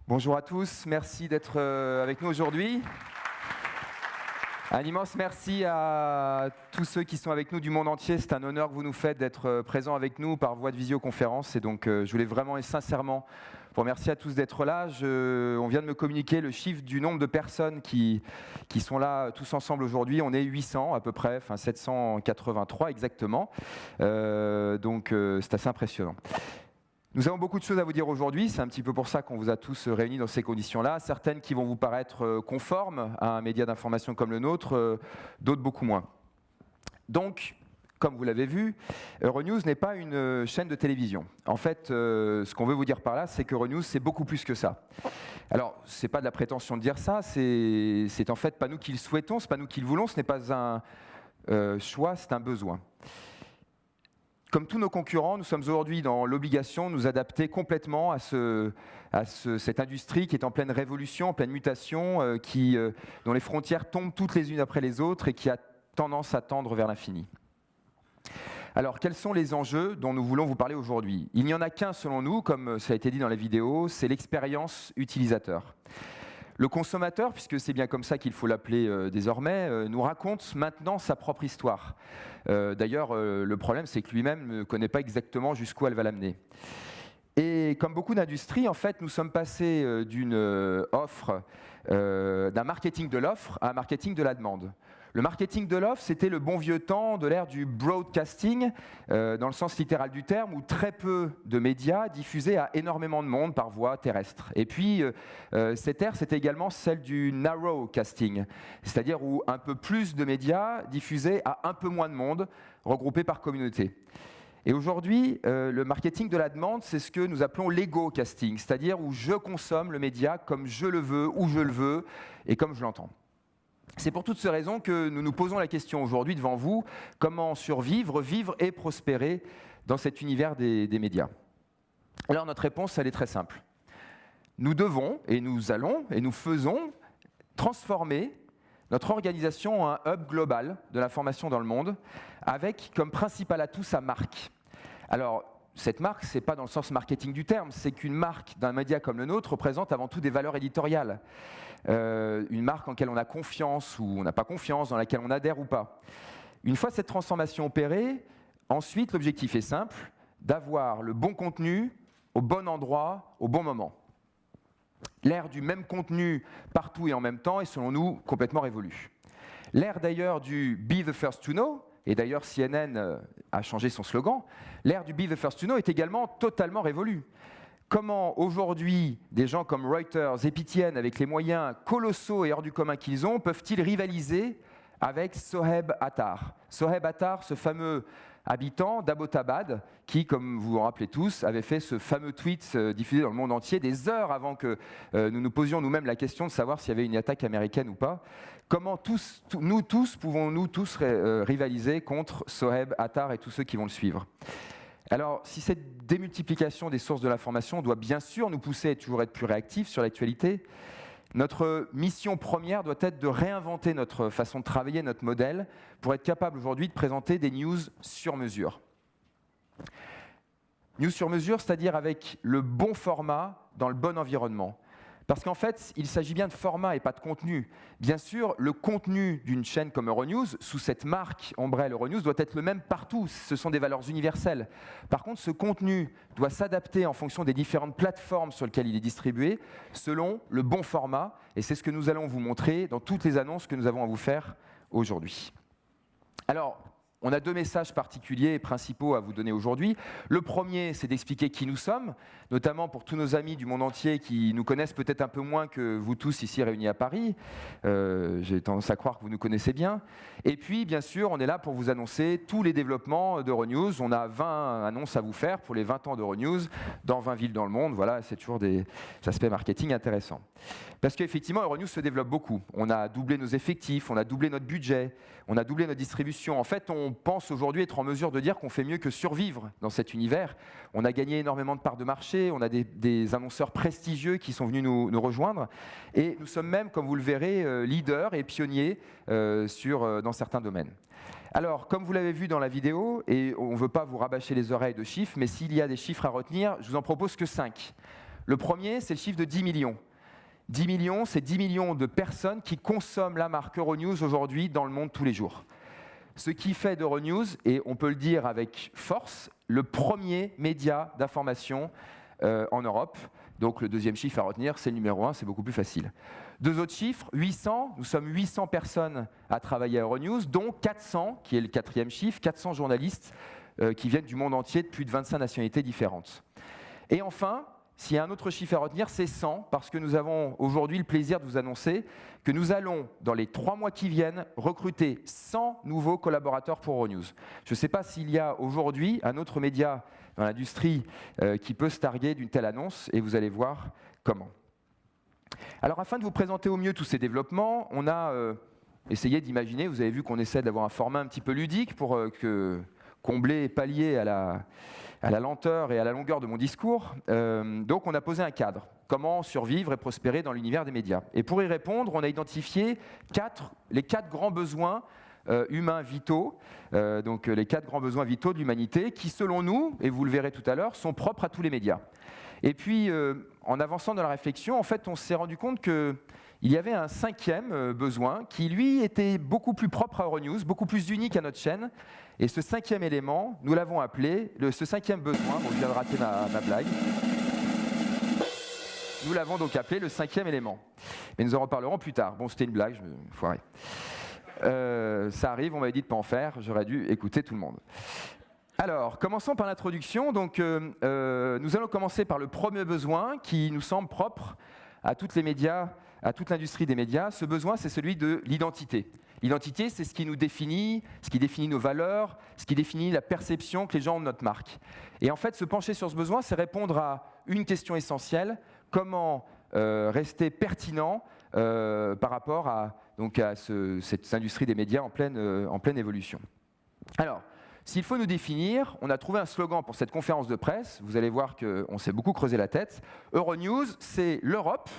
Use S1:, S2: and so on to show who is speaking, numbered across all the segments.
S1: Bonjour à tous, merci d'être avec nous aujourd'hui. Un immense merci à tous ceux qui sont avec nous du monde entier. C'est un honneur que vous nous faites d'être présents avec nous par voie de visioconférence. Et donc, je voulais vraiment et sincèrement vous remercier à tous d'être là. On vient de me communiquer le chiffre du nombre de personnes qui sont là tous ensemble aujourd'hui. On est 800 à peu près, enfin 783 exactement. Donc, c'est assez impressionnant. Nous avons beaucoup de choses à vous dire aujourd'hui, c'est un petit peu pour ça qu'on vous a tous réunis dans ces conditions-là, certaines qui vont vous paraître conformes à un média d'information comme le nôtre, d'autres beaucoup moins. Donc, comme vous l'avez vu, Euronews n'est pas une chaîne de télévision. En fait, ce qu'on veut vous dire par là, c'est que Euronews, c'est beaucoup plus que ça. Alors, ce n'est pas de la prétention de dire ça, c'est en fait pas nous qui le souhaitons, ce n'est pas nous qui le voulons, ce n'est pas un choix, c'est un besoin. Comme tous nos concurrents, nous sommes aujourd'hui dans l'obligation de nous adapter complètement à cette industrie qui est en pleine révolution, en pleine mutation, dont les frontières tombent toutes les unes après les autres et qui a tendance à tendre vers l'infini. Alors, quels sont les enjeux dont nous voulons vous parler aujourd'hui? Il n'y en a qu'un selon nous, comme ça a été dit dans la vidéo, c'est l'expérience utilisateur. Le consommateur, puisque c'est bien comme ça qu'il faut l'appeler désormais, nous raconte maintenant sa propre histoire. D'ailleurs, le problème, c'est que lui-même ne connaît pas exactement jusqu'où elle va l'amener. Et comme beaucoup d'industries, en fait, nous sommes passés d'une offre, d'un marketing de l'offre à un marketing de la demande. Le marketing de l'offre, c'était le bon vieux temps de l'ère du broadcasting, dans le sens littéral du terme, où très peu de médias diffusaient à énormément de monde par voie terrestre. Et puis, cette ère, c'était également celle du narrowcasting, c'est-à-dire où un peu plus de médias diffusaient à un peu moins de monde, regroupés par communauté. Et aujourd'hui, le marketing de la demande, c'est ce que nous appelons l'ego-casting, c'est-à-dire où je consomme le média comme je le veux, où je le veux et comme je l'entends. C'est pour toutes ces raisons que nous nous posons la question aujourd'hui devant vous, comment survivre, vivre et prospérer dans cet univers des médias. Alors notre réponse, elle est très simple. Nous devons, et nous allons, et nous faisons transformer notre organisation en un hub global de l'information dans le monde, avec comme principal atout sa marque. Alors, cette marque, ce n'est pas dans le sens marketing du terme, c'est qu'une marque d'un média comme le nôtre représente avant tout des valeurs éditoriales. Une marque en laquelle on a confiance ou on n'a pas confiance, dans laquelle on adhère ou pas. Une fois cette transformation opérée, ensuite l'objectif est simple, d'avoir le bon contenu au bon endroit, au bon moment. L'ère du même contenu partout et en même temps est selon nous complètement révolue. L'ère d'ailleurs du « Be the first to know », et d'ailleurs CNN a changé son slogan, l'ère du « Be the first to know » est également totalement révolue. Comment aujourd'hui des gens comme Reuters et PTN, avec les moyens colossaux et hors du commun qu'ils ont, peuvent-ils rivaliser avec Sohaib Attar? Sohaib Attar, ce fameux habitant d'Abbottabad, qui, comme vous vous rappelez tous, avait fait ce fameux tweet diffusé dans le monde entier des heures avant que nous nous posions nous-mêmes la question de savoir s'il y avait une attaque américaine ou pas. Comment nous tous pouvons-nous tous rivaliser contre Sohaib Attar et tous ceux qui vont le suivre? Alors, si cette démultiplication des sources de l'information doit bien sûr nous pousser à toujours être plus réactifs sur l'actualité, notre mission première doit être de réinventer notre façon de travailler, notre modèle, pour être capable aujourd'hui de présenter des news sur mesure. News sur mesure, c'est-à-dire avec le bon format, dans le bon environnement. Parce qu'en fait, il s'agit bien de format et pas de contenu. Bien sûr, le contenu d'une chaîne comme Euronews, sous cette marque ombrelle Euronews, doit être le même partout. Ce sont des valeurs universelles. Par contre, ce contenu doit s'adapter en fonction des différentes plateformes sur lesquelles il est distribué, selon le bon format. Et c'est ce que nous allons vous montrer dans toutes les annonces que nous avons à vous faire aujourd'hui. Alors, on a deux messages particuliers et principaux à vous donner aujourd'hui. Le premier, c'est d'expliquer qui nous sommes, notamment pour tous nos amis du monde entier qui nous connaissent peut-être un peu moins que vous tous ici réunis à Paris. J'ai tendance à croire que vous nous connaissez bien. Et puis, bien sûr, on est là pour vous annoncer tous les développements d'Euronews. On a 20 annonces à vous faire pour les 20 ans d'Euronews dans 20 villes dans le monde. Voilà, c'est toujours des aspects marketing intéressants. Parce qu'effectivement, Euronews se développe beaucoup. On a doublé nos effectifs, on a doublé notre budget, on a doublé notre distribution. En fait, on pense aujourd'hui être en mesure de dire qu'on fait mieux que survivre dans cet univers. On a gagné énormément de parts de marché, on a des annonceurs prestigieux qui sont venus nous rejoindre. Et nous sommes même, comme vous le verrez, leaders et pionniers dans certains domaines. Alors, comme vous l'avez vu dans la vidéo, et on ne veut pas vous rabâcher les oreilles de chiffres, mais s'il y a des chiffres à retenir, je vous en propose que 5. Le premier, c'est le chiffre de 10 millions. 10 millions, c'est 10 millions de personnes qui consomment la marque Euronews aujourd'hui dans le monde tous les jours. Ce qui fait d'Euronews, et on peut le dire avec force, le premier média d'information en Europe. Donc le deuxième chiffre à retenir, c'est le numéro 1, c'est beaucoup plus facile. Deux autres chiffres, 800, nous sommes 800 personnes à travailler à Euronews, dont 400, qui est le quatrième chiffre, 400 journalistes qui viennent du monde entier de plus de 25 nationalités différentes. Et enfin, s'il y a un autre chiffre à retenir, c'est 100, parce que nous avons aujourd'hui le plaisir de vous annoncer que nous allons, dans les 3 mois qui viennent, recruter 100 nouveaux collaborateurs pour Euronews. Je ne sais pas s'il y a aujourd'hui un autre média dans l'industrie qui peut se targuer d'une telle annonce, et vous allez voir comment. Alors, afin de vous présenter au mieux tous ces développements, on a essayé d'imaginer, vous avez vu qu'on essaie d'avoir un format un petit peu ludique pour combler et pallier à la lenteur et à la longueur de mon discours. Donc on a posé un cadre. Comment survivre et prospérer dans l'univers des médias. Et pour y répondre, on a identifié les 4 grands besoins humains vitaux, donc les 4 grands besoins vitaux de l'humanité, qui selon nous, et vous le verrez tout à l'heure, sont propres à tous les médias. Et puis, en avançant dans la réflexion, en fait, on s'est rendu compte qu'il y avait un 5e besoin qui, lui, était beaucoup plus propre à Euronews, beaucoup plus unique à notre chaîne. Et ce 5e élément, nous l'avons appelé, ce 5e besoin, bon, je viens de rater ma blague, nous l'avons donc appelé le 5e élément. Mais nous en reparlerons plus tard. Bon, c'était une blague, je me foirais. Ça arrive, on m'avait dit de ne pas en faire, j'aurais dû écouter tout le monde. Alors, commençons par l'introduction. Donc, nous allons commencer par le premier besoin qui nous semble propre à tous les médias, à toute l'industrie des médias. Ce besoin, c'est celui de l'identité. L'identité, c'est ce qui nous définit, ce qui définit nos valeurs, ce qui définit la perception que les gens ont de notre marque. Et en fait, se pencher sur ce besoin, c'est répondre à une question essentielle, comment rester pertinent par rapport à cette industrie des médias en pleine évolution. Alors, s'il faut nous définir, on a trouvé un slogan pour cette conférence de presse. Vous allez voir qu'on s'est beaucoup creusé la tête. Euronews, c'est l'Europe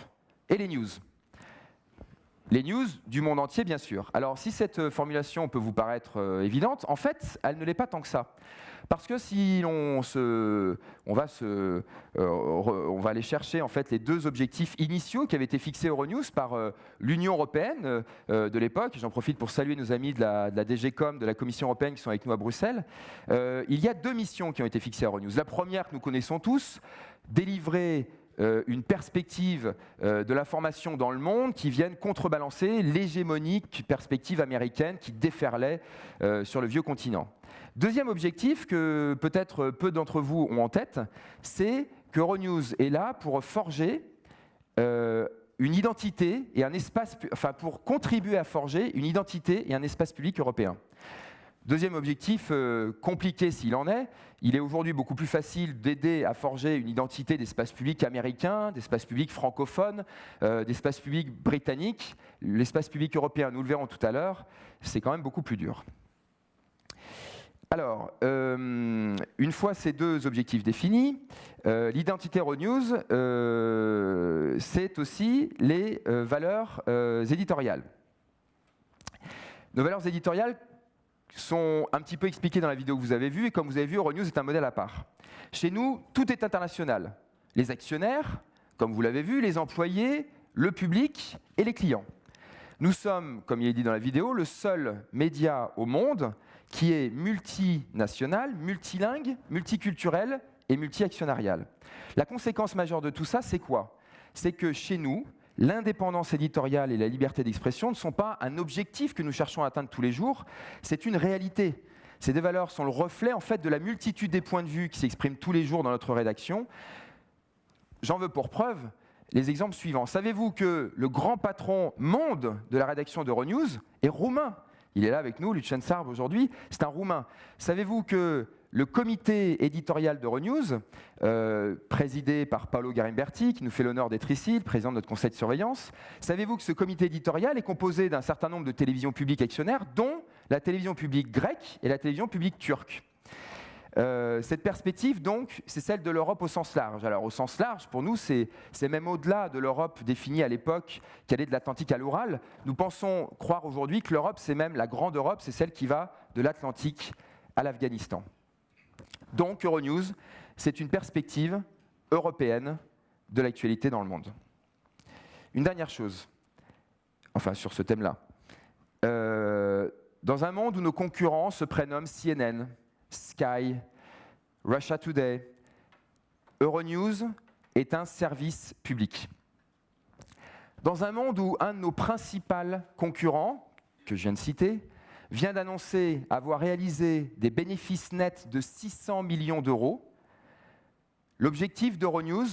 S1: et les news. Les news du monde entier, bien sûr. Alors, si cette formulation peut vous paraître évidente, en fait, elle ne l'est pas tant que ça. Parce que si on va aller chercher en fait les 2 objectifs initiaux qui avaient été fixés Euronews par l'Union européenne de l'époque, j'en profite pour saluer nos amis de la DGCOM, de la Commission européenne qui sont avec nous à Bruxelles, il y a 2 missions qui ont été fixées à Euronews. La première que nous connaissons tous, délivrer une perspective de l'information dans le monde qui vienne contrebalancer l'hégémonique perspective américaine qui déferlait sur le vieux continent. Deuxième objectif que peut-être peu d'entre vous ont en tête, c'est que Euronews est là pour forger une identité et un espace, pour contribuer à forger une identité et un espace public européen. Deuxième objectif, compliqué s'il en est, il est aujourd'hui beaucoup plus facile d'aider à forger une identité d'espace public américain, d'espace public francophone, d'espace public britannique. L'espace public européen, nous le verrons tout à l'heure, c'est quand même beaucoup plus dur. Alors, une fois ces 2 objectifs définis, l'identité Euronews, c'est aussi les valeurs éditoriales. Nos valeurs éditoriales sont un petit peu expliquées dans la vidéo que vous avez vue, et comme vous avez vu, Euronews est un modèle à part. Chez nous, tout est international. Les actionnaires, comme vous l'avez vu, les employés, le public et les clients. Nous sommes, comme il est dit dans la vidéo, le seul média au monde qui est multinational, multilingue, multiculturel et multi-actionnarial. La conséquence majeure de tout ça, c'est quoi? C'est que chez nous, l'indépendance éditoriale et la liberté d'expression ne sont pas un objectif que nous cherchons à atteindre tous les jours, c'est une réalité. Ces 2 valeurs sont le reflet en fait de la multitude des points de vue qui s'expriment tous les jours dans notre rédaction. J'en veux pour preuve les exemples suivants. Savez-vous que le grand patron monde de la rédaction d'Euronews est roumain? Il est là avec nous, Lucian Sarb, aujourd'hui, c'est un Roumain. Savez-vous que le comité éditorial d'Euronews, présidé par Paolo Garimberti, qui nous fait l'honneur d'être ici, le président de notre conseil de surveillance, savez-vous que ce comité éditorial est composé d'un certain nombre de télévisions publiques actionnaires, dont la télévision publique grecque et la télévision publique turque. Cette perspective, donc, c'est celle de l'Europe au sens large. Alors, au sens large, pour nous, c'est même au-delà de l'Europe définie à l'époque, qui allait de l'Atlantique à l'Oural. Nous pensons croire aujourd'hui que l'Europe, c'est même la grande Europe, c'est celle qui va de l'Atlantique à l'Afghanistan. Donc, Euronews, c'est une perspective européenne de l'actualité dans le monde. Une dernière chose, enfin sur ce thème-là. Dans un monde où nos concurrents se prénomment CNN, Sky, Russia Today, Euronews est un service public. Dans un monde où un de nos principaux concurrents, que je viens de citer, vient d'annoncer avoir réalisé des bénéfices nets de 600 millions d'euros, l'objectif d'Euronews,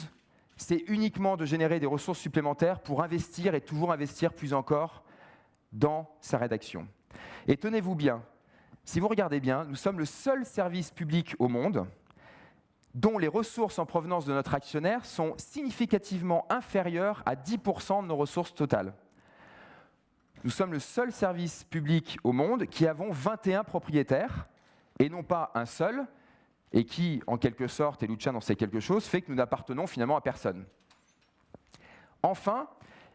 S1: c'est uniquement de générer des ressources supplémentaires pour investir et toujours investir plus encore dans sa rédaction. Et tenez-vous bien, si vous regardez bien, nous sommes le seul service public au monde dont les ressources en provenance de notre actionnaire sont significativement inférieures à 10% de nos ressources totales. Nous sommes le seul service public au monde qui avons 21 propriétaires, et non pas un seul, et qui, en quelque sorte, et Lucien en sait quelque chose, fait que nous n'appartenons finalement à personne. Enfin,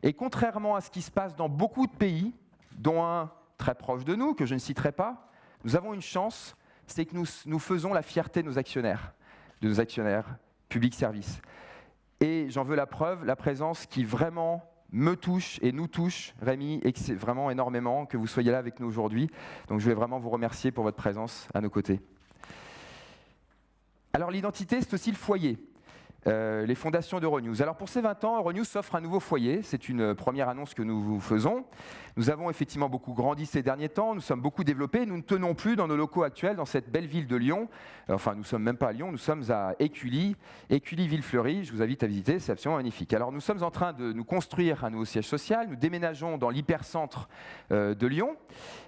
S1: et contrairement à ce qui se passe dans beaucoup de pays, dont un très proche de nous, que je ne citerai pas, nous avons une chance, c'est que nous faisons la fierté de nos actionnaires public service. Et j'en veux la preuve, la présence qui vraiment me touche et nous touche, Rémi, et que c'est vraiment énormément que vous soyez là avec nous aujourd'hui. Donc je voulais vraiment vous remercier pour votre présence à nos côtés. Alors l'identité, c'est aussi le foyer. Les fondations d'Euronews. Alors pour ces 20 ans, Euronews s'offre un nouveau foyer. C'est une première annonce que nous vous faisons. Nous avons effectivement beaucoup grandi ces derniers temps, nous sommes beaucoup développés. Nous ne tenons plus dans nos locaux actuels, dans cette belle ville de Lyon. Enfin, nous ne sommes même pas à Lyon, nous sommes à Écully, Écully-Villefleury. Je vous invite à visiter, c'est absolument magnifique. Alors nous sommes en train de nous construire un nouveau siège social. Nous déménageons dans l'hypercentre de Lyon.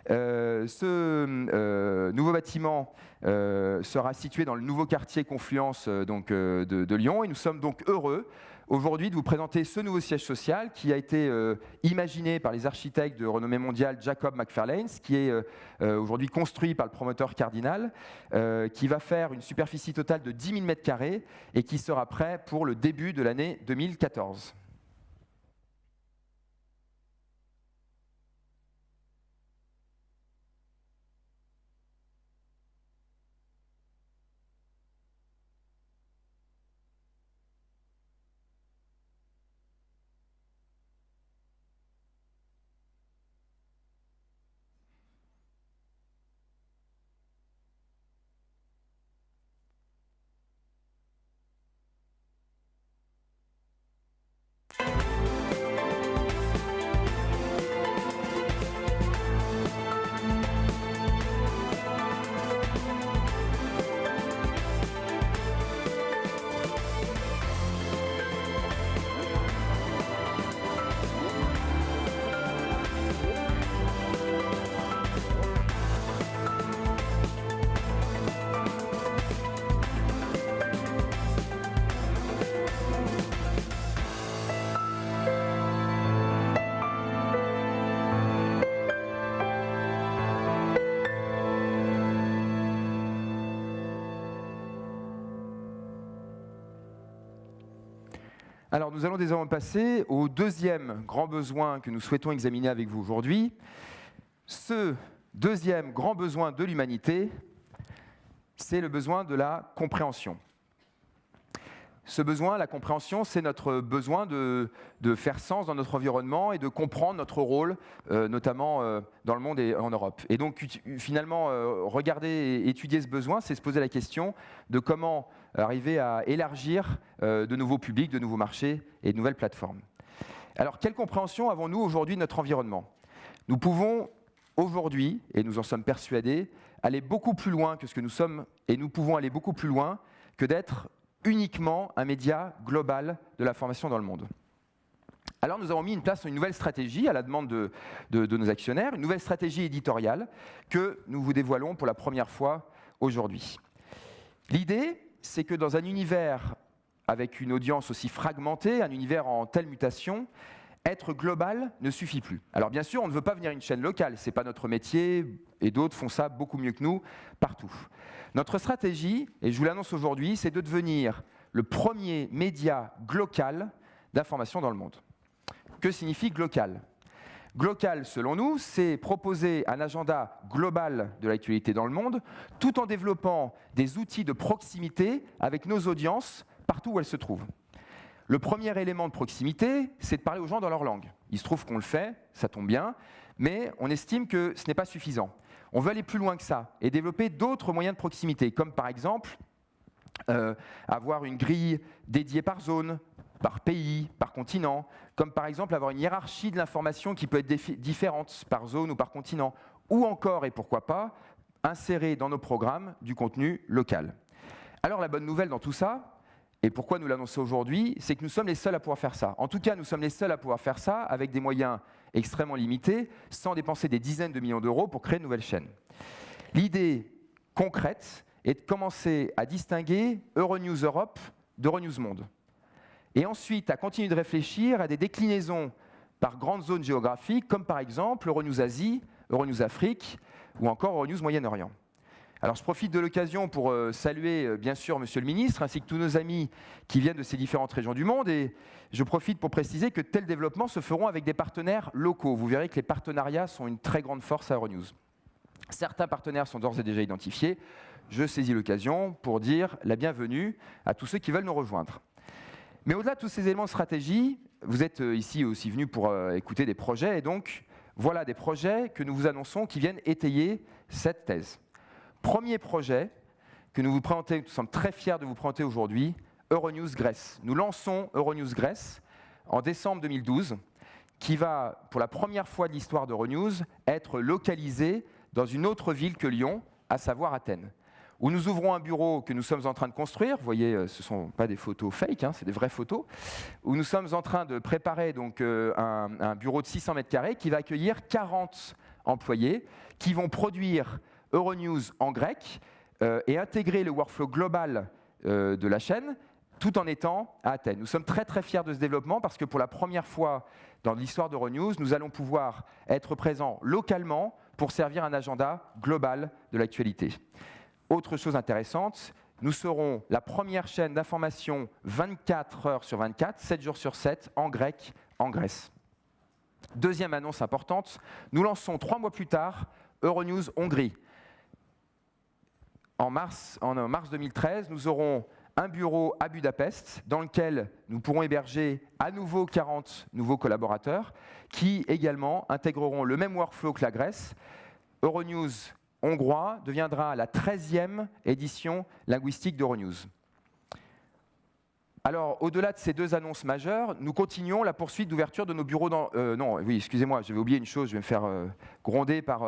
S1: Ce nouveau bâtiment sera situé dans le nouveau quartier Confluence de Lyon. Et nous sommes donc heureux aujourd'hui de vous présenter ce nouveau siège social qui a été imaginé par les architectes de renommée mondiale Jacob McFarlane, qui est aujourd'hui construit par le promoteur Cardinal, qui va faire une superficie totale de 10 000 m² et qui sera prêt pour le début de l'année 2014. Alors, nous allons désormais passer au deuxième grand besoin que nous souhaitons examiner avec vous aujourd'hui. Ce deuxième grand besoin de l'humanité, c'est le besoin de la compréhension. Ce besoin, la compréhension, c'est notre besoin de faire sens dans notre environnement et de comprendre notre rôle, notamment dans le monde et en Europe. Et donc, finalement, regarder et étudier ce besoin, c'est se poser la question de comment arriver à élargir de nouveaux publics, de nouveaux marchés et de nouvelles plateformes. Alors, quelle compréhension avons-nous aujourd'hui de notre environnement ? Nous pouvons aujourd'hui, et nous en sommes persuadés, aller beaucoup plus loin que ce que nous sommes, et nous pouvons aller beaucoup plus loin que d'être uniquement un média global de l'information dans le monde. Alors nous avons mis en place une nouvelle stratégie à la demande de nos actionnaires, une nouvelle stratégie éditoriale que nous vous dévoilons pour la première fois aujourd'hui. L'idée, c'est que dans un univers avec une audience aussi fragmentée, un univers en telle mutation, être global ne suffit plus. Alors bien sûr, on ne veut pas venir une chaîne locale, ce n'est pas notre métier, et d'autres font ça beaucoup mieux que nous, partout. Notre stratégie, et je vous l'annonce aujourd'hui, c'est de devenir le premier média glocal d'information dans le monde. Que signifie glocal ? Glocal, selon nous, c'est proposer un agenda global de l'actualité dans le monde, tout en développant des outils de proximité avec nos audiences partout où elles se trouvent. Le premier élément de proximité, c'est de parler aux gens dans leur langue. Il se trouve qu'on le fait, ça tombe bien, mais on estime que ce n'est pas suffisant. On veut aller plus loin que ça et développer d'autres moyens de proximité, comme par exemple avoir une grille dédiée par zone, par pays, par continent, comme par exemple avoir une hiérarchie de l'information qui peut être différente par zone ou par continent, ou encore, et pourquoi pas, insérer dans nos programmes du contenu local. Alors la bonne nouvelle dans tout ça, et pourquoi nous l'annonçons aujourd'hui, c'est que nous sommes les seuls à pouvoir faire ça. En tout cas, nous sommes les seuls à pouvoir faire ça avec des moyens extrêmement limités, sans dépenser des dizaines de millions d'euros pour créer de nouvelles chaînes. L'idée concrète est de commencer à distinguer Euronews Europe d'Euronews Monde. Et ensuite, à continuer de réfléchir à des déclinaisons par grandes zones géographiques, comme par exemple Euronews Asie, Euronews Afrique, ou encore Euronews Moyen-Orient. Alors je profite de l'occasion pour saluer bien sûr Monsieur le Ministre, ainsi que tous nos amis qui viennent de ces différentes régions du monde, et je profite pour préciser que tels développements se feront avec des partenaires locaux. Vous verrez que les partenariats sont une très grande force à Euronews. Certains partenaires sont d'ores et déjà identifiés. Je saisis l'occasion pour dire la bienvenue à tous ceux qui veulent nous rejoindre. Mais au-delà de tous ces éléments de stratégie, vous êtes ici aussi venus pour écouter des projets, et donc voilà des projets que nous vous annonçons qui viennent étayer cette thèse. Premier projet que nous sommes très fiers de vous présenter aujourd'hui, Euronews Grèce. Nous lançons Euronews Grèce en décembre 2012, qui va, pour la première fois de l'histoire d'Euronews, être localisé dans une autre ville que Lyon, à savoir Athènes, où nous ouvrons un bureau que nous sommes en train de construire. Vous voyez, ce ne sont pas des photos fake, hein, c'est des vraies photos, où nous sommes en train de préparer donc, un bureau de 600 mètres carrés qui va accueillir 40 employés qui vont produire Euronews en grec et intégrer le workflow global de la chaîne, tout en étant à Athènes. Nous sommes très très fiers de ce développement parce que pour la première fois dans l'histoire d'Euronews, nous allons pouvoir être présents localement pour servir un agenda global de l'actualité. Autre chose intéressante, nous serons la première chaîne d'information 24 heures sur 24, 7 jours sur 7, en grec, en Grèce. Deuxième annonce importante, nous lançons 3 mois plus tard Euronews Hongrie. En mars 2013, nous aurons un bureau à Budapest dans lequel nous pourrons héberger à nouveau 40 nouveaux collaborateurs qui également intégreront le même workflow que la Grèce. Euronews hongrois deviendra la 13e édition linguistique d'Euronews. Alors, au-delà de ces 2 annonces majeures, nous continuons la poursuite d'ouverture de nos bureaux dans... non, oui, excusez-moi, j'avais oublié une chose, je vais me faire gronder par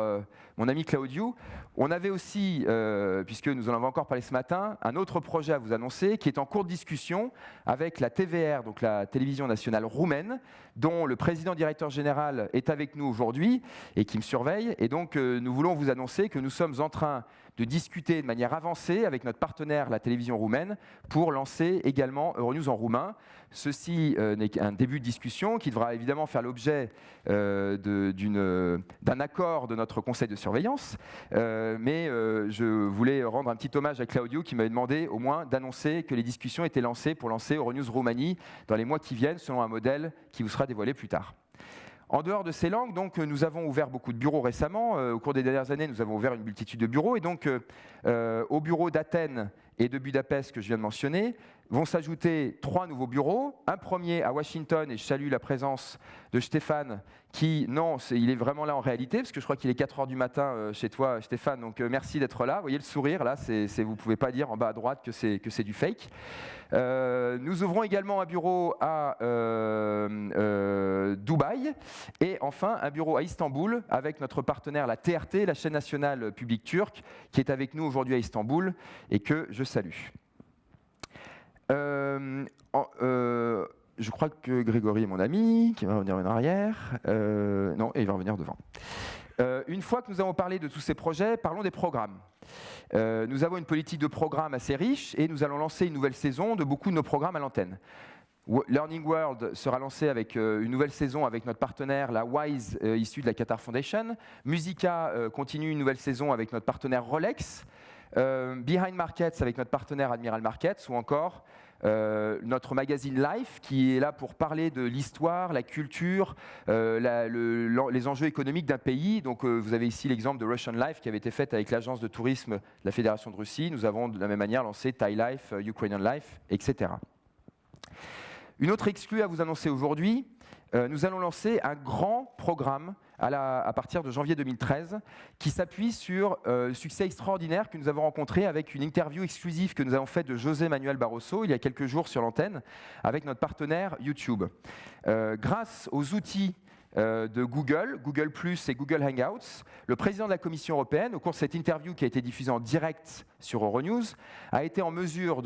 S1: mon ami Claudiu. On avait aussi, puisque nous en avons encore parlé ce matin, un autre projet à vous annoncer qui est en cours de discussion avec la TVR, donc la télévision nationale roumaine, dont le président directeur général est avec nous aujourd'hui et qui me surveille. Et donc, nous voulons vous annoncer que nous sommes en train de discuter de manière avancée avec notre partenaire, la télévision roumaine, pour lancer également Euronews en roumain. Ceci n'est qu'un début de discussion qui devra évidemment faire l'objet d'un accord de notre conseil de surveillance. Mais je voulais rendre un petit hommage à Claudiu qui m'avait demandé au moins d'annoncer que les discussions étaient lancées pour lancer Euronews Roumanie dans les mois qui viennent, selon un modèle qui vous sera dévoilé plus tard. En dehors de ces langues, donc, nous avons ouvert beaucoup de bureaux récemment. Au cours des dernières années, nous avons ouvert une multitude de bureaux. Et donc, aux bureaux d'Athènes et de Budapest que je viens de mentionner, vont s'ajouter 3 nouveaux bureaux. Un premier à Washington, et je salue la présence de Stéphane, qui, non, il est vraiment là en réalité, parce que je crois qu'il est 4 heures du matin chez toi, Stéphane, donc merci d'être là. Vous voyez le sourire, là, vous ne pouvez pas dire en bas à droite que c'est du fake. Nous ouvrons également un bureau à Dubaï, et enfin un bureau à Istanbul, avec notre partenaire, la TRT, la chaîne nationale publique turque, qui est avec nous aujourd'hui à Istanbul, et que je salue. Je crois que Grégory est mon ami, qui va revenir en arrière. Non, et il va revenir devant. Une fois que nous avons parlé de tous ces projets, parlons des programmes. Nous avons une politique de programme assez riche et nous allons lancer une nouvelle saison de beaucoup de nos programmes à l'antenne. Learning World sera lancé avec une nouvelle saison avec notre partenaire, la WISE, issue de la Qatar Foundation. Musica continue une nouvelle saison avec notre partenaire Rolex. Behind Markets avec notre partenaire Admiral Markets, ou encore notre magazine Life qui est là pour parler de l'histoire, la culture, les enjeux économiques d'un pays. Donc vous avez ici l'exemple de Russian Life qui avait été fait avec l'agence de tourisme de la Fédération de Russie. Nous avons de la même manière lancé Thai Life, Ukrainian Life, etc. Une autre exclue à vous annoncer aujourd'hui, nous allons lancer un grand programme à partir de janvier 2013 qui s'appuie sur le succès extraordinaire que nous avons rencontré avec une interview exclusive que nous avons faite de José Manuel Barroso il y a quelques jours sur l'antenne avec notre partenaire YouTube. Grâce aux outils de Google, Google+, et Google Hangouts, le président de la Commission européenne, au cours de cette interview qui a été diffusée en direct sur Euronews, a été en mesure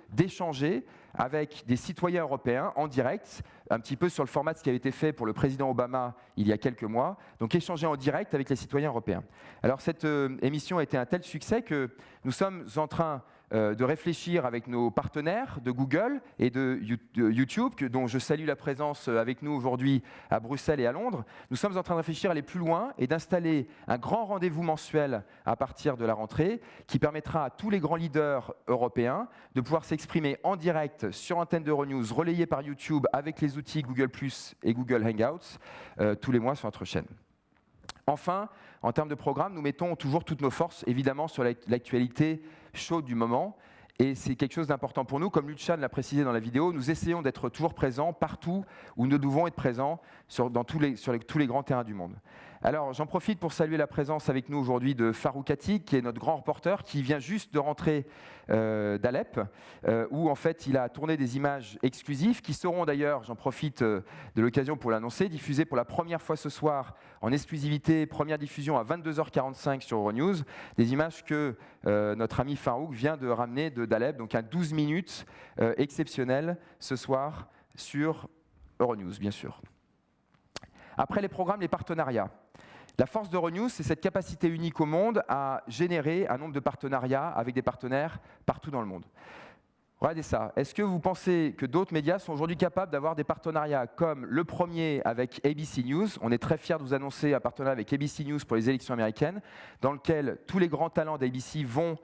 S1: d'échanger avec des citoyens européens en direct, un petit peu sur le format de ce qui avait été fait pour le président Obama il y a quelques mois, donc échanger en direct avec les citoyens européens. Alors cette émission a été un tel succès que nous sommes en train de réfléchir avec nos partenaires de Google et de YouTube, dont je salue la présence avec nous aujourd'hui à Bruxelles et à Londres. Nous sommes en train de réfléchir à aller plus loin et d'installer un grand rendez-vous mensuel à partir de la rentrée qui permettra à tous les grands leaders européens de pouvoir s'exprimer en direct sur antenne d'Euronews, relayé par YouTube avec les outils Google+, et Google Hangouts, tous les mois sur notre chaîne. Enfin, en termes de programme, nous mettons toujours toutes nos forces, évidemment, sur l'actualité chaude du moment. Et c'est quelque chose d'important pour nous. Comme Luchan l'a précisé dans la vidéo, nous essayons d'être toujours présents partout où nous devons être présents sur tous les grands terrains du monde. Alors, j'en profite pour saluer la présence avec nous aujourd'hui de Farouk Atik, qui est notre grand reporter, qui vient juste de rentrer d'Alep, où en fait il a tourné des images exclusives, qui seront d'ailleurs, j'en profite de l'occasion pour l'annoncer, diffusées pour la première fois ce soir en exclusivité, première diffusion à 22h45 sur Euronews, des images que notre ami Farouk vient de ramener d'Alep, donc à 12 minutes exceptionnelles ce soir sur Euronews, bien sûr. Après les programmes, les partenariats. La force d'Euronews, c'est cette capacité unique au monde à générer un nombre de partenariats avec des partenaires partout dans le monde. Regardez ça. Est-ce que vous pensez que d'autres médias sont aujourd'hui capables d'avoir des partenariats comme le premier avec ABC News? On est très fiers de vous annoncer un partenariat avec ABC News pour les élections américaines, dans lequel tous les grands talents d'ABC vont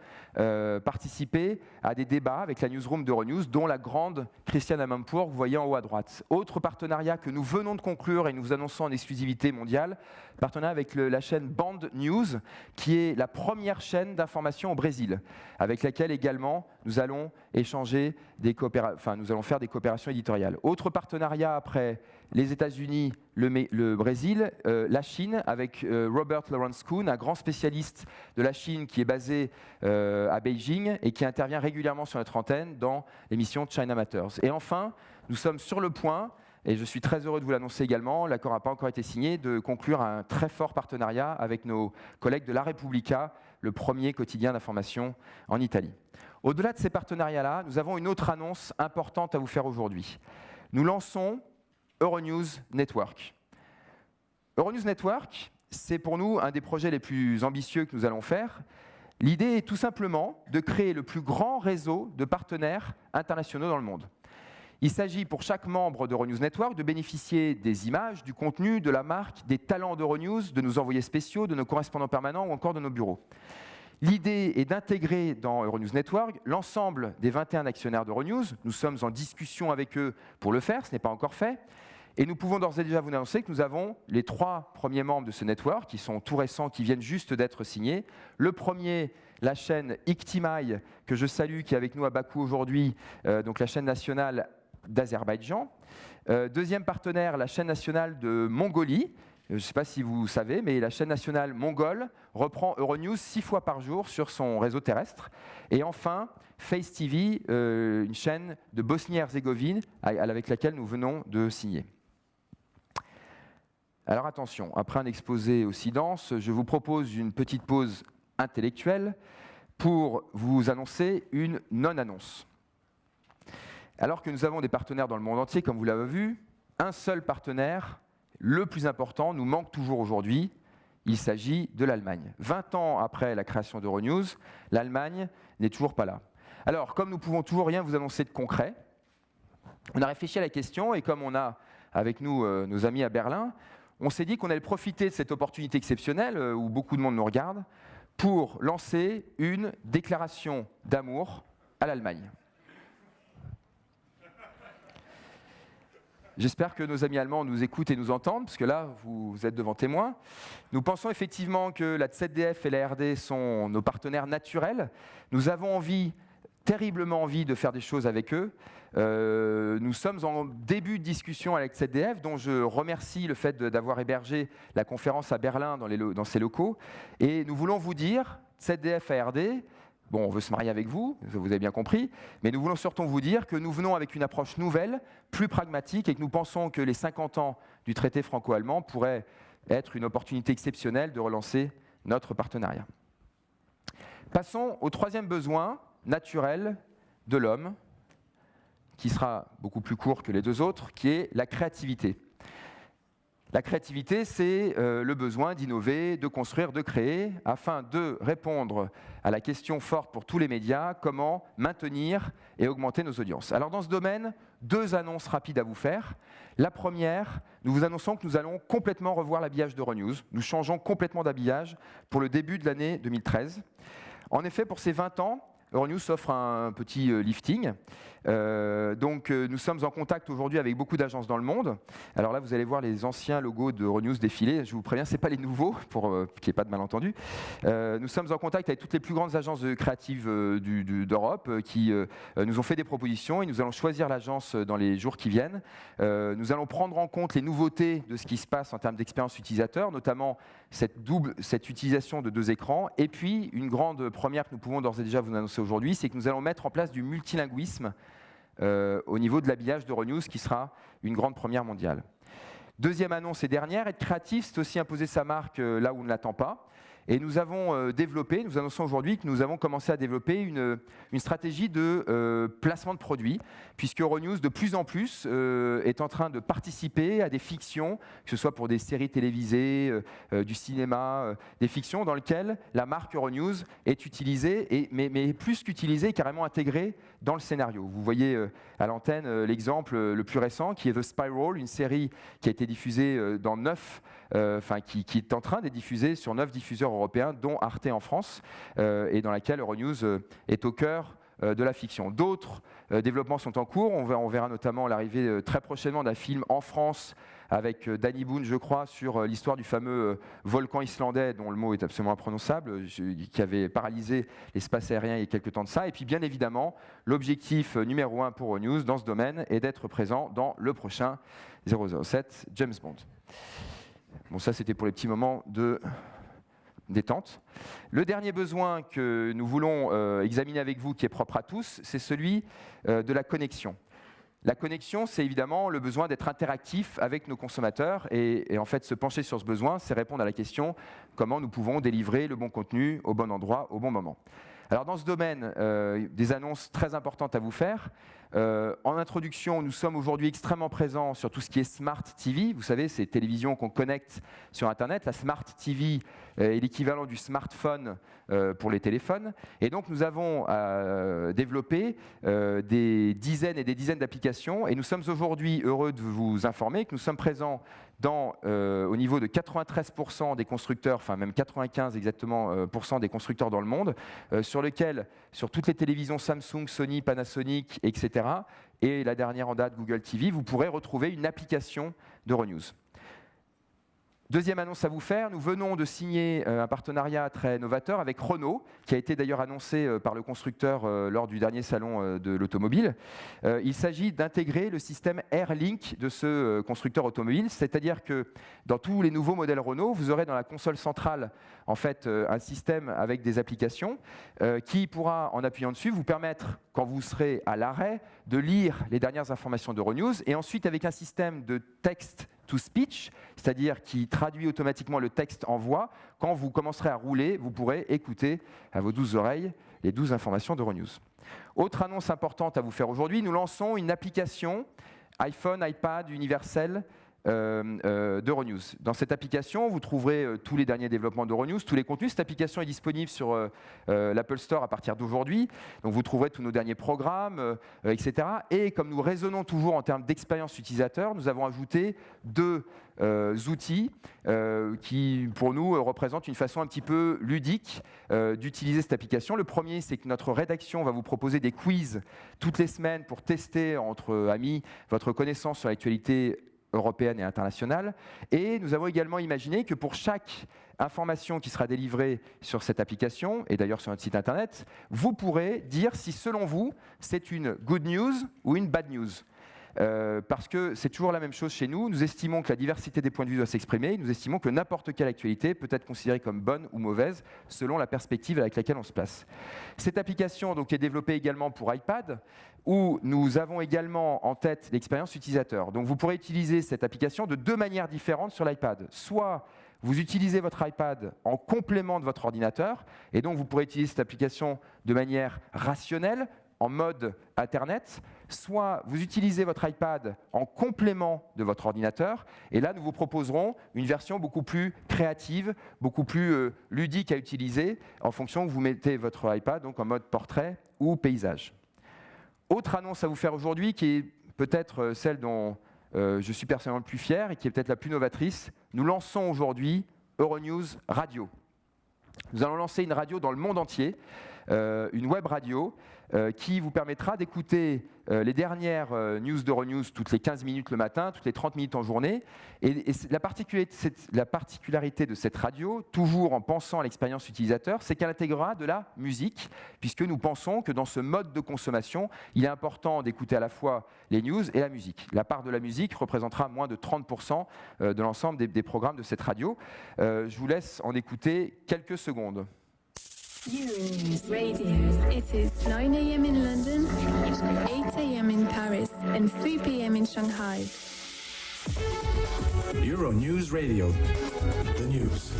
S1: participer à des débats avec la newsroom d'Euronews, dont la grande Christiane Amanpour, que vous voyez en haut à droite. Autre partenariat que nous venons de conclure et nous vous annonçons en exclusivité mondiale, partenariat avec la chaîne Band News, qui est la première chaîne d'information au Brésil, avec laquelle également nous allons échanger nous allons faire des coopérations éditoriales. Autre partenariat après les États-Unis, le Brésil, la Chine, avec Robert Lawrence Kuhn, un grand spécialiste de la Chine qui est basé à Beijing et qui intervient régulièrement sur notre antenne dans l'émission China Matters. Et enfin, nous sommes sur le point, et je suis très heureux de vous l'annoncer également, l'accord n'a pas encore été signé, de conclure un très fort partenariat avec nos collègues de La Repubblica, le premier quotidien d'information en Italie. Au-delà de ces partenariats-là, nous avons une autre annonce importante à vous faire aujourd'hui. Nous lançons Euronews Network. Euronews Network, c'est pour nous un des projets les plus ambitieux que nous allons faire. L'idée est tout simplement de créer le plus grand réseau de partenaires internationaux dans le monde. Il s'agit pour chaque membre d'Euronews Network de bénéficier des images, du contenu, de la marque, des talents d'Euronews, de nos envoyés spéciaux, de nos correspondants permanents ou encore de nos bureaux. L'idée est d'intégrer dans Euronews Network l'ensemble des 21 actionnaires d'Euronews. Nous sommes en discussion avec eux pour le faire, ce n'est pas encore fait. Et nous pouvons d'ores et déjà vous annoncer que nous avons les 3 premiers membres de ce network, qui sont tout récents, qui viennent juste d'être signés. Le premier, la chaîne Iktimai, que je salue, qui est avec nous à Bakou aujourd'hui, donc la chaîne nationale d'Azerbaïdjan. Deuxième partenaire, la chaîne nationale de Mongolie. Je ne sais pas si vous savez, mais la chaîne nationale mongole reprend Euronews 6 fois par jour sur son réseau terrestre. Et enfin, Face TV, une chaîne de Bosnie-Herzégovine avec laquelle nous venons de signer. Alors attention, après un exposé aussi dense, je vous propose une petite pause intellectuelle pour vous annoncer une non-annonce. Alors que nous avons des partenaires dans le monde entier, comme vous l'avez vu, un seul partenaire, le plus important, nous manque toujours aujourd'hui. Il s'agit de l'Allemagne. 20 ans après la création d'Euronews, l'Allemagne n'est toujours pas là. Alors, comme nous ne pouvons toujours rien vous annoncer de concret, on a réfléchi à la question et comme on a avec nous nos amis à Berlin, on s'est dit qu'on allait profiter de cette opportunité exceptionnelle où beaucoup de monde nous regarde pour lancer une déclaration d'amour à l'Allemagne. J'espère que nos amis allemands nous écoutent et nous entendent, parce que là, vous êtes devant témoins. Nous pensons effectivement que la ZDF et la ARD sont nos partenaires naturels. Nous avons envie terriblement envie de faire des choses avec eux. Nous sommes en début de discussion avec ZDF, dont je remercie le fait d'avoir hébergé la conférence à Berlin dans ces locaux. Et nous voulons vous dire, ZDF ARD, bon, on veut se marier avec vous, vous avez bien compris, mais nous voulons surtout vous dire que nous venons avec une approche nouvelle, plus pragmatique, et que nous pensons que les 50 ans du traité franco-allemand pourraient être une opportunité exceptionnelle de relancer notre partenariat. Passons au troisième besoin naturel de l'homme, qui sera beaucoup plus court que les deux autres, qui est la créativité. La créativité, c'est le besoin d'innover, de construire, de créer, afin de répondre à la question forte pour tous les médias, comment maintenir et augmenter nos audiences. Alors dans ce domaine, deux annonces rapides à vous faire. La première, nous vous annonçons que nous allons complètement revoir l'habillage d'Euronews. Nous changeons complètement d'habillage pour le début de l'année 2013. En effet, pour ces 20 ans, Euronews offre un petit lifting. Nous sommes en contact aujourd'hui avec beaucoup d'agences dans le monde. Alors là, vous allez voir les anciens logos de Euronews défiler. Je vous préviens, ce n'est pas les nouveaux, pour qu'il n'y ait pas de malentendu. Nous sommes en contact avec toutes les plus grandes agences créatives d'Europe qui nous ont fait des propositions et nous allons choisir l'agence dans les jours qui viennent. Nous allons prendre en compte les nouveautés de ce qui se passe en termes d'expérience utilisateur, notamment cette utilisation de deux écrans. Et puis, une grande première que nous pouvons d'ores et déjà vous annoncer aujourd'hui, c'est que nous allons mettre en place du multilinguisme au niveau de l'habillage d'Euronews, qui sera une grande première mondiale. Deuxième annonce et dernière, être créatif, c'est aussi imposer sa marque là où on ne l'attend pas. Et nous avons développé, nous annonçons aujourd'hui que nous avons commencé à développer une stratégie de placement de produits, puisque Euronews, de plus en plus, est en train de participer à des fictions, que ce soit pour des séries télévisées, du cinéma, des fictions dans lesquelles la marque Euronews est utilisée, mais plus qu'utilisée, carrément intégrée dans le scénario. Vous voyez à l'antenne l'exemple le plus récent, qui est The Spiral, une série qui a été diffusée dans qui est en train d'être diffusée sur 9 diffuseurs européens, dont Arte en France, et dans laquelle Euronews est au cœur de la fiction. D'autres développements sont en cours. On verra notamment l'arrivée très prochainement d'un film en France avec Danny Boone, je crois, sur l'histoire du fameux volcan islandais, dont le mot est absolument imprononçable, qui avait paralysé l'espace aérien il y a quelques temps de ça. Et puis, bien évidemment, l'objectif numéro 1 pour Euronews dans ce domaine est d'être présent dans le prochain 007 James Bond. Bon, ça, c'était pour les petits moments de détente. Le dernier besoin que nous voulons examiner avec vous, qui est propre à tous, c'est celui de la connexion. La connexion, c'est évidemment le besoin d'être interactif avec nos consommateurs et en fait, se pencher sur ce besoin, c'est répondre à la question comment nous pouvons délivrer le bon contenu au bon endroit, au bon moment. Alors dans ce domaine, des annonces très importantes à vous faire. En introduction, nous sommes aujourd'hui extrêmement présents sur tout ce qui est Smart TV. Vous savez, ces télévisions qu'on connecte sur Internet. La Smart TV est l'équivalent du smartphone pour les téléphones. Et donc, nous avons développé des dizaines et des dizaines d'applications. Et nous sommes aujourd'hui heureux de vous informer que nous sommes présents au niveau de 93% des constructeurs, enfin même 95 exactement % des constructeurs dans le monde, sur lequel, sur toutes les télévisions Samsung, Sony, Panasonic, etc., et la dernière en date, Google TV, vous pourrez retrouver une application d'Euronews. Deuxième annonce à vous faire, nous venons de signer un partenariat très novateur avec Renault, qui a été d'ailleurs annoncé par le constructeur lors du dernier salon de l'automobile. Il s'agit d'intégrer le système AirLink de ce constructeur automobile, c'est-à-dire que dans tous les nouveaux modèles Renault, vous aurez dans la console centrale en fait, un système avec des applications qui pourra, en appuyant dessus, vous permettre, quand vous serez à l'arrêt, de lire les dernières informations d'Euronews et ensuite avec un système de texte to speech, c'est-à-dire qui traduit automatiquement le texte en voix. Quand vous commencerez à rouler, vous pourrez écouter à vos 12 oreilles les 12 informations d'Euronews. Autre annonce importante à vous faire aujourd'hui, nous lançons une application iPhone, iPad universelle d'Euronews. Dans cette application, vous trouverez tous les derniers développements d'Euronews, tous les contenus. Cette application est disponible sur l'Apple Store à partir d'aujourd'hui. Donc vous trouverez tous nos derniers programmes, etc. Et comme nous raisonnons toujours en termes d'expérience utilisateur, nous avons ajouté deux outils qui, pour nous, représentent une façon un petit peu ludique d'utiliser cette application. Le premier, c'est que notre rédaction va vous proposer des quiz toutes les semaines pour tester entre amis votre connaissance sur l'actualité européenne et internationale. Et nous avons également imaginé que pour chaque information qui sera délivrée sur cette application, et d'ailleurs sur notre site internet, vous pourrez dire si selon vous, c'est une good news ou une bad news. Parce que c'est toujours la même chose chez nous. Nous estimons que la diversité des points de vue doit s'exprimer. Nous estimons que n'importe quelle actualité peut être considérée comme bonne ou mauvaise selon la perspective avec laquelle on se place. Cette application donc, est développée également pour iPad, où nous avons également en tête l'expérience utilisateur. Donc vous pourrez utiliser cette application de deux manières différentes sur l'iPad. Soit vous utilisez votre iPad en complément de votre ordinateur, et donc vous pourrez utiliser cette application de manière rationnelle, en mode Internet, soit vous utilisez votre iPad en complément de votre ordinateur, et là nous vous proposerons une version beaucoup plus créative, beaucoup plus ludique à utiliser, en fonction que vous mettez votre iPad donc en mode portrait ou paysage. Autre annonce à vous faire aujourd'hui, qui est peut-être celle dont je suis personnellement le plus fier, et qui est peut-être la plus novatrice, nous lançons aujourd'hui Euronews Radio. Nous allons lancer une radio dans le monde entier, une web radio, qui vous permettra d'écouter les dernières news d'Euronews toutes les 15 minutes le matin, toutes les 30 minutes en journée. Et la particularité de cette radio, toujours en pensant à l'expérience utilisateur, c'est qu'elle intégrera de la musique, puisque nous pensons que dans ce mode de consommation, il est important d'écouter à la fois les news et la musique. La part de la musique représentera moins de 30% de l'ensemble des programmes de cette radio. Je vous laisse en écouter quelques secondes.
S2: Euronews Radio. It is 9 a.m. in London, 8 a.m. in Paris, and 3 p.m. in Shanghai.
S3: Euronews Radio. The news.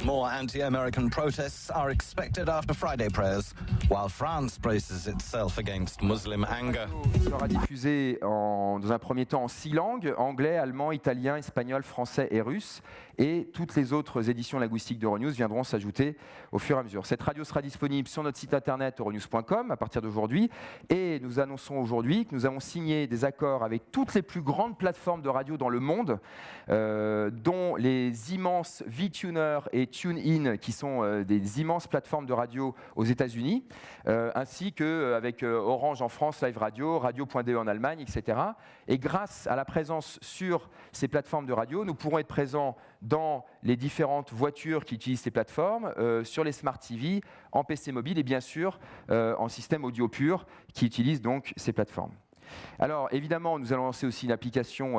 S4: More anti-American protests are expected after Friday prayers, while France braces itself against Muslim anger.
S1: Il sera diffusé dans un premier temps en 6 langues, anglais, allemand, italien, espagnol, français et russe. Et toutes les autres éditions linguistiques d'Euronews viendront s'ajouter au fur et à mesure. Cette radio sera disponible sur notre site internet euronews.com à partir d'aujourd'hui. Et nous annonçons aujourd'hui que nous avons signé des accords avec toutes les plus grandes plateformes de radio dans le monde, dont les immenses VTuner et TuneIn, qui sont des immenses plateformes de radio aux États-Unis, ainsi qu'avec Orange en France, Live Radio, Radio.de en Allemagne, etc. Et grâce à la présence sur ces plateformes de radio, nous pourrons être présents dans les différentes voitures qui utilisent ces plateformes, sur les Smart TV, en PC mobile et bien sûr en système audio pur qui utilise donc ces plateformes. Alors évidemment, nous allons lancer aussi une application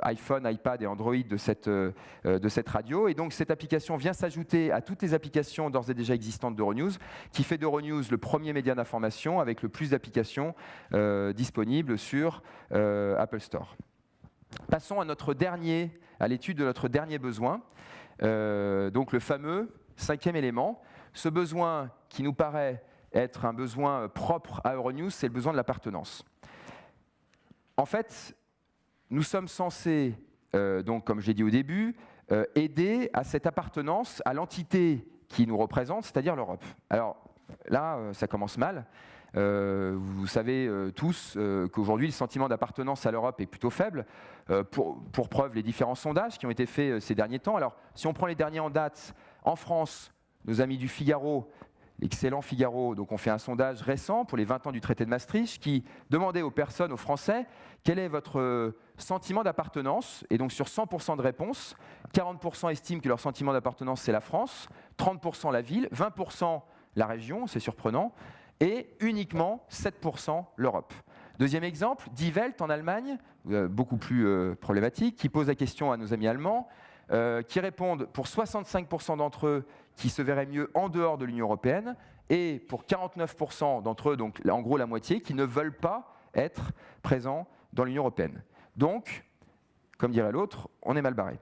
S1: iPhone, iPad et Android de cette radio. Et donc cette application vient s'ajouter à toutes les applications d'ores et déjà existantes d'Euronews, qui fait d'Euronews le premier média d'information avec le plus d'applications disponibles sur Apple Store. Passons à l'étude de notre dernier besoin, donc le fameux 5e élément. Ce besoin qui nous paraît être un besoin propre à Euronews, c'est le besoin de l'appartenance. En fait, nous sommes censés, donc, comme je l'ai dit au début, aider à cette appartenance à l'entité qui nous représente, c'est-à-dire l'Europe. Alors là, ça commence mal. Vous savez tous qu'aujourd'hui, le sentiment d'appartenance à l'Europe est plutôt faible. Pour preuve, les différents sondages qui ont été faits ces derniers temps. Alors, si on prend les derniers en date, en France, nos amis du Figaro, l'excellent Figaro, donc on fait un sondage récent pour les 20 ans du traité de Maastricht qui demandait aux personnes, aux Français, quel est votre sentiment d'appartenance. Et donc sur 100% de réponses, 40% estiment que leur sentiment d'appartenance c'est la France, 30% la ville, 20% la région, c'est surprenant, et uniquement 7% l'Europe. Deuxième exemple, Die Welt en Allemagne, beaucoup plus problématique, qui pose la question à nos amis allemands, qui répondent pour 65% d'entre eux qui se verraient mieux en dehors de l'Union européenne, et pour 49% d'entre eux, donc en gros la moitié, qui ne veulent pas être présents dans l'Union européenne. Donc, comme dirait l'autre, on est mal barré.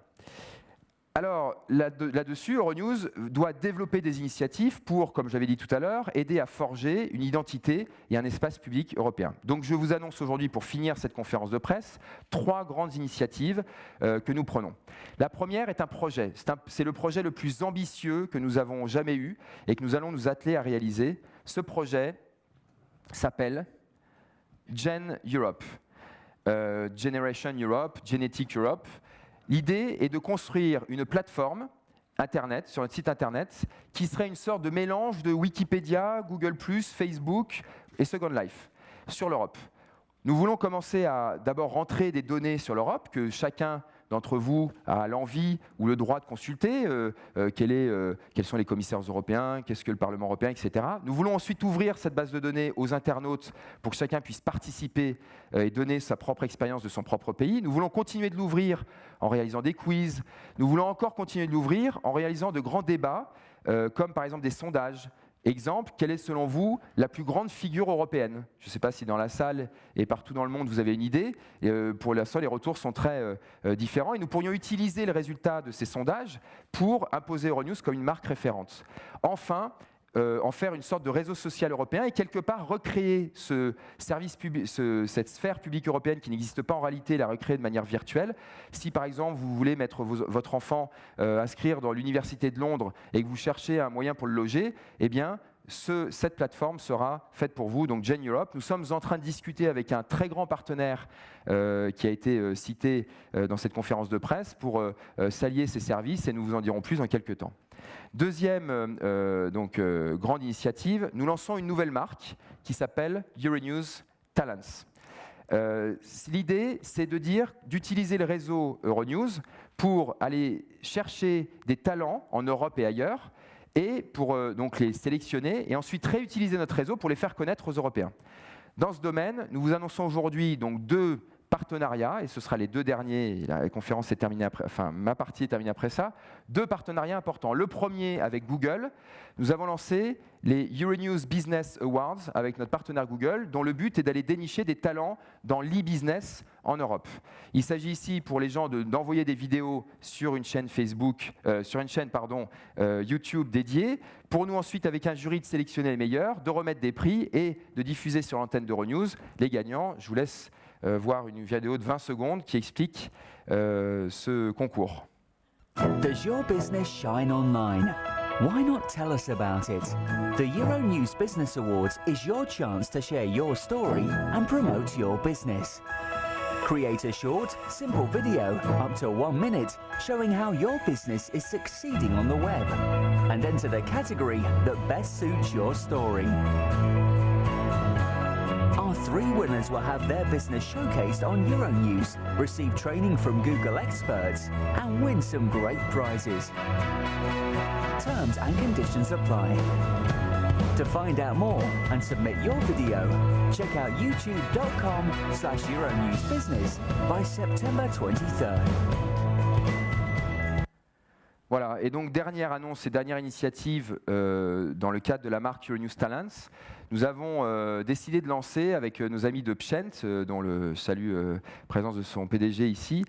S1: Alors, là-dessus, Euronews doit développer des initiatives pour, comme j'avais dit tout à l'heure, aider à forger une identité et un espace public européen. Donc, je vous annonce aujourd'hui, pour finir cette conférence de presse, 3 grandes initiatives que nous prenons. La première est un projet. C'est le projet le plus ambitieux que nous avons jamais eu et que nous allons nous atteler à réaliser. Ce projet s'appelle Gen Europe, Generation Europe, Genetic Europe. L'idée est de construire une plateforme Internet, sur notre site Internet, qui serait une sorte de mélange de Wikipédia, Google+, Facebook et Second Life sur l'Europe. Nous voulons commencer à d'abord rentrer des données sur l'Europe, que chacun d'entre vous a l'envie ou le droit de consulter, quels sont les commissaires européens, qu'est-ce que le Parlement européen, etc. Nous voulons ensuite ouvrir cette base de données aux internautes pour que chacun puisse participer et donner sa propre expérience de son propre pays. Nous voulons continuer de l'ouvrir en réalisant des quiz. Nous voulons encore continuer de l'ouvrir en réalisant de grands débats, comme par exemple des sondages. Exemple, quelle est selon vous la plus grande figure européenne? Je ne sais pas si dans la salle et partout dans le monde vous avez une idée. Pour l'instant, les retours sont très différents et nous pourrions utiliser le résultat de ces sondages pour imposer Euronews comme une marque référente. Enfin, en faire une sorte de réseau social européen et quelque part recréer ce service cette sphère publique européenne qui n'existe pas en réalité, la recréer de manière virtuelle. Si par exemple vous voulez mettre votre enfant inscrire dans l'université de Londres et que vous cherchez un moyen pour le loger, eh bien cette plateforme sera faite pour vous, donc Gen Europe. Nous sommes en train de discuter avec un très grand partenaire qui a été cité dans cette conférence de presse pour s'allier ces services et nous vous en dirons plus dans quelques temps. Deuxième grande initiative, nous lançons une nouvelle marque qui s'appelle Euronews Talents. L'idée, c'est d'utiliser le réseau Euronews pour aller chercher des talents en Europe et ailleurs, et pour donc les sélectionner et ensuite réutiliser notre réseau pour les faire connaître aux Européens. Dans ce domaine, nous vous annonçons aujourd'hui donc 2 partenariats, et ce sera les 2 derniers, la conférence est terminée après, enfin ma partie est terminée après ça, 2 partenariats importants. Le premier avec Google, nous avons lancé les Euronews Business Awards avec notre partenaire Google, dont le but est d'aller dénicher des talents dans l'e-business en Europe. Il s'agit ici pour les gens d'envoyer des vidéos sur une chaîne YouTube dédiée, pour nous ensuite avec un jury de sélectionner les meilleurs, de remettre des prix et de diffuser sur l'antenne d'Euronews les gagnants. Je vous laisse voir une vidéo de 20 secondes qui explique ce concours.
S5: Does your business shine online? Why not tell us about it? The Euronews Business Awards is your chance to share your story and promote your business. Create a short, simple video, up to 1 minute, showing how your business is succeeding on the web, and enter the category that best suits your story. Our 3 winners will have their business showcased on Euronews, receive training from Google experts, and win some great prizes. Terms and conditions apply. To find out more and submit your video, check out youtube.com/EuronewsBusiness by September 23rd.
S1: Voilà, et donc dernière annonce et dernière initiative dans le cadre de la marque Euronews Talents. Nous avons décidé de lancer avec nos amis de Pshent, dont le salue présence de son PDG ici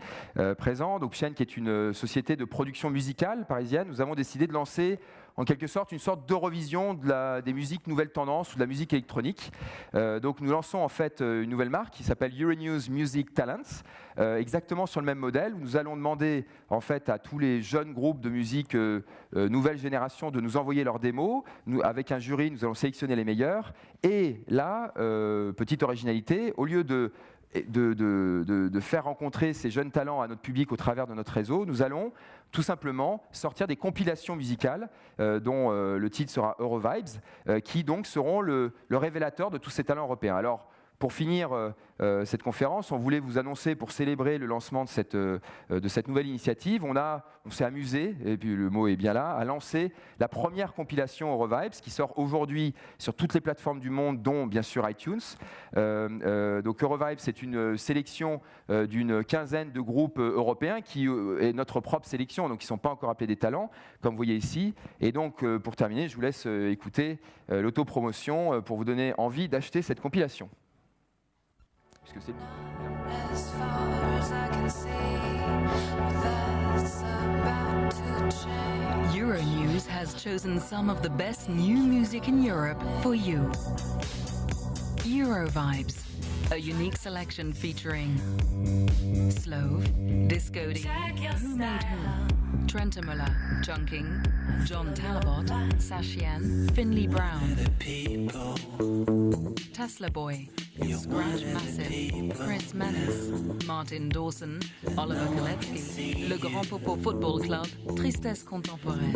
S1: présent. Donc Pshent qui est une société de production musicale parisienne. Nous avons décidé de lancer en quelque sorte une sorte d'Eurovision des musiques nouvelles tendances ou de la musique électronique. Donc nous lançons en fait une nouvelle marque qui s'appelle Euronews Music Talents, exactement sur le même modèle où nous allons demander en fait à tous les jeunes groupes de musique nouvelle génération de nous envoyer leurs démos. Avec un jury, nous allons sélectionner les meilleurs. Et là, petite originalité, au lieu de faire rencontrer ces jeunes talents à notre public au travers de notre réseau, nous allons tout simplement sortir des compilations musicales dont le titre sera Eurovibes, qui donc seront le révélateur de tous ces talents européens. Alors, pour finir cette conférence, on voulait vous annoncer, pour célébrer le lancement de cette nouvelle initiative, on s'est amusé, et puis le mot est bien là, à lancer la première compilation Eurovibes qui sort aujourd'hui sur toutes les plateformes du monde, dont bien sûr iTunes. Donc Eurovibes, c'est une sélection d'une quinzaine de groupes européens qui est notre propre sélection, donc qui ne sont pas encore appelés des talents, comme vous voyez ici. Et donc, pour terminer, je vous laisse écouter l'autopromotion pour vous donner envie d'acheter cette compilation. Puisque c'est
S6: As far as I can see, that's about to change.
S7: Euronews has chosen some of the best new music in Europe for you. Eurovibes, a unique selection featuring Slove, Disco D, Who Made Who, Trentemøller, Chunking, John Talabot, Sashian, Finley Brown, Tesla Boy, Scratch Massive, Chris Menace, Martin Dawson, Oliver Koletsky, Le Grand Popo Football Club, Tristesse Contemporaine.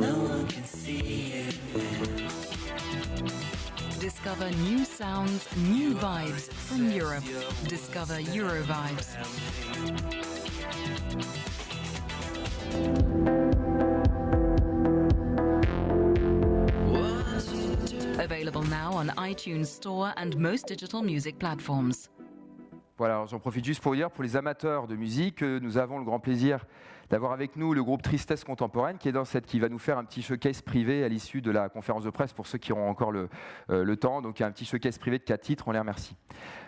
S7: Discover new sounds, new vibes from Europe. Discover Eurovibes. Available now on iTunes Store and most digital music platforms.
S1: Voilà, alors j'en profite juste pour dire, pour les amateurs de musique, nous avons le grand plaisir d'avoir avec nous le groupe Tristesse Contemporaine qui va nous faire un petit showcase privé à l'issue de la conférence de presse pour ceux qui auront encore le temps. Donc il y a un petit showcase privé de 4 titres, on les remercie.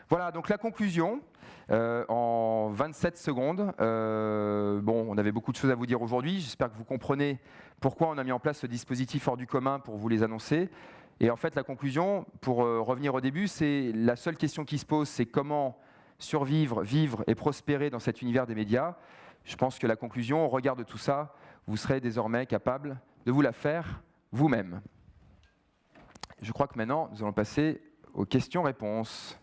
S1: Voilà, donc la conclusion en 27 secondes. On avait beaucoup de choses à vous dire aujourd'hui. J'espère que vous comprenez pourquoi on a mis en place ce dispositif hors du commun pour vous les annoncer. Et en fait, la conclusion, pour revenir au début, c'est la seule question qui se pose, c'est comment survivre, vivre et prospérer dans cet univers des médias. Je pense que la conclusion, au regard de tout ça, vous serez désormais capable de vous la faire vous-même. Je crois que maintenant, nous allons passer aux questions-réponses.